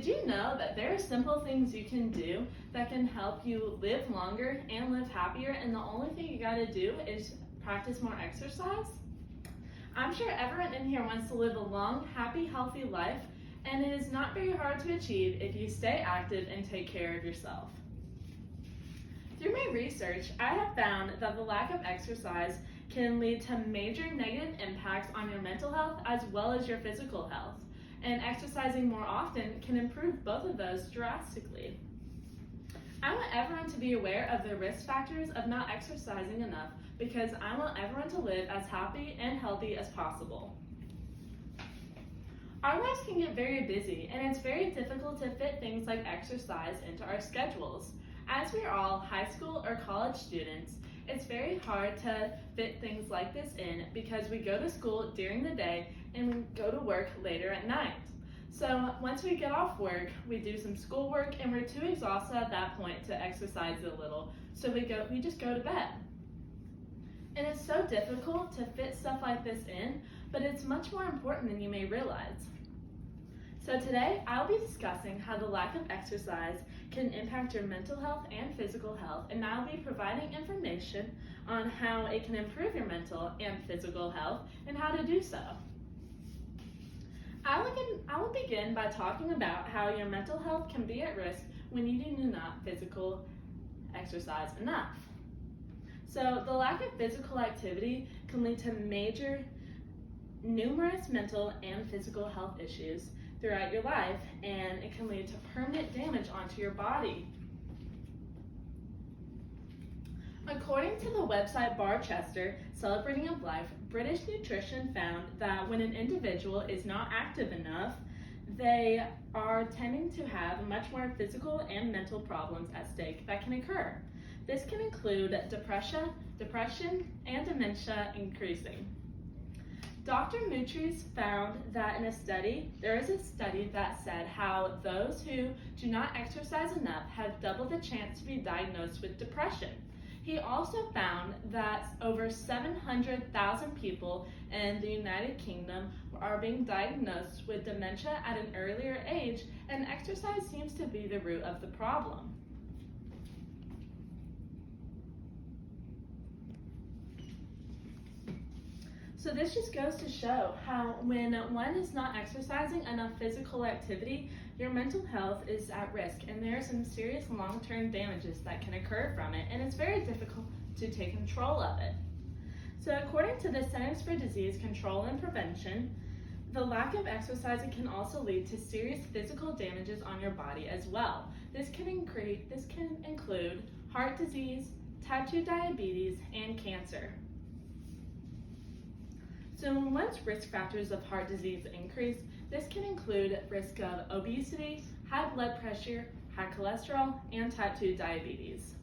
Did you know that there are simple things you can do that can help you live longer and live happier, and the only thing you gotta do is practice more exercise? I'm sure everyone in here wants to live a long, happy, healthy life, and it is not very hard to achieve if you stay active and take care of yourself. Through my research, I have found that the lack of exercise can lead to major negative impacts on your mental health as well as your physical health, and exercising more often can improve both of those drastically. I want everyone to be aware of the risk factors of not exercising enough because I want everyone to live as happy and healthy as possible. Our lives can get very busy, and it's very difficult to fit things like exercise into our schedules. As we are all high school or college students, it's very hard to fit things like this in because we go to school during the day and we go to work later at night. So once we get off work, we do some schoolwork and we're too exhausted at that point to exercise a little, so we just go to bed. And it's so difficult to fit stuff like this in, but it's much more important than you may realize. So today, I'll be discussing how the lack of exercise can impact your mental health and physical health, and I'll be providing information on how it can improve your mental and physical health and how to do so. I will begin by talking about how your mental health can be at risk when you do not physical exercise enough. So the lack of physical activity can lead to numerous mental and physical health issues throughout your life, and it can lead to permanent damage onto your body. According to the website Barchester, Celebrating of Life, British Nutrition found that when an individual is not active enough, they are tending to have much more physical and mental problems at stake that can occur. This can include depression, and dementia increasing. Dr. Mutries found that there is a study that said how those who do not exercise enough have double the chance to be diagnosed with depression. He also found that over 700,000 people in the United Kingdom are being diagnosed with dementia at an earlier age, and exercise seems to be the root of the problem. So this just goes to show how when one is not exercising enough physical activity, your mental health is at risk, and there are some serious long-term damages that can occur from it, and it's very difficult to take control of it. So according to the Centers for Disease Control and Prevention, the lack of exercise can also lead to serious physical damages on your body as well. This can include heart disease, type 2 diabetes, and cancer. So once risk factors of heart disease increase, this can include risk of obesity, high blood pressure, high cholesterol, and type 2 diabetes.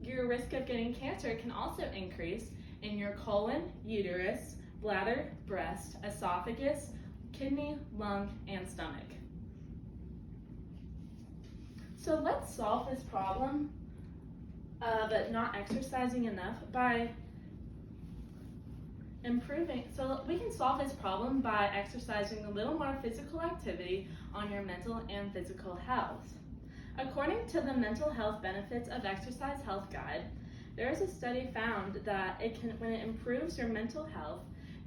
Your risk of getting cancer can also increase in your colon, uterus, bladder, breast, esophagus, kidney, lung, and stomach. So let's solve this problem of not exercising enough by we can solve this problem by exercising a little more physical activity on your mental and physical health. According to the Mental Health Benefits of Exercise Health Guide, there is a study found that when it improves your mental health,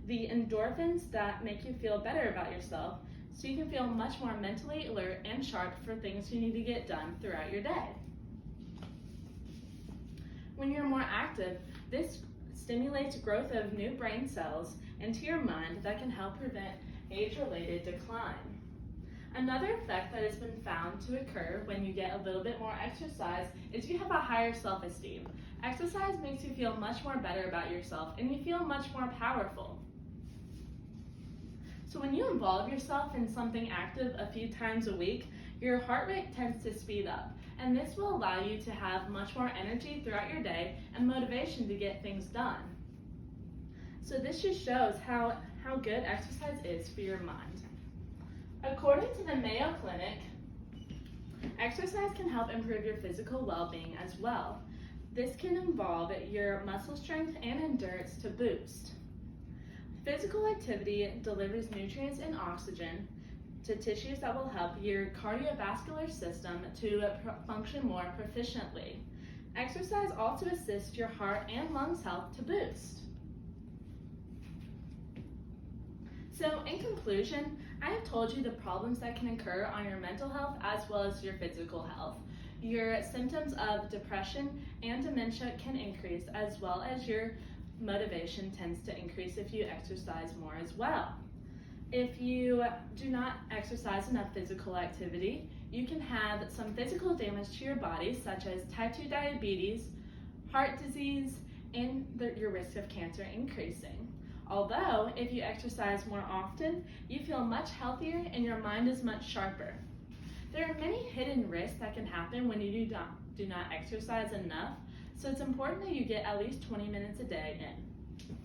the endorphins that make you feel better about yourself, so you can feel much more mentally alert and sharp for things you need to get done throughout your day. When you're more active, this stimulates growth of new brain cells into your mind that can help prevent age-related decline. Another effect that has been found to occur when you get a little bit more exercise is you have a higher self-esteem. Exercise makes you feel much more better about yourself, and you feel much more powerful. So when you involve yourself in something active a few times a week, your heart rate tends to speed up, and this will allow you to have much more energy throughout your day and motivation to get things done. So this just shows how good exercise is for your mind. According to the Mayo Clinic, exercise can help improve your physical well-being as well. This can involve your muscle strength and endurance to boost. Physical activity delivers nutrients and oxygen to tissues that will help your cardiovascular system to function more proficiently. Exercise also assists your heart and lungs health to boost. So in conclusion, I have told you the problems that can occur on your mental health as well as your physical health. Your symptoms of depression and dementia can increase, as well as your motivation tends to increase if you exercise more as well. If you do not exercise enough physical activity, you can have some physical damage to your body, such as type 2 diabetes, heart disease, and your risk of cancer increasing. Although, if you exercise more often, you feel much healthier and your mind is much sharper. There are many hidden risks that can happen when you do not exercise enough, so it's important that you get at least 20 minutes a day in.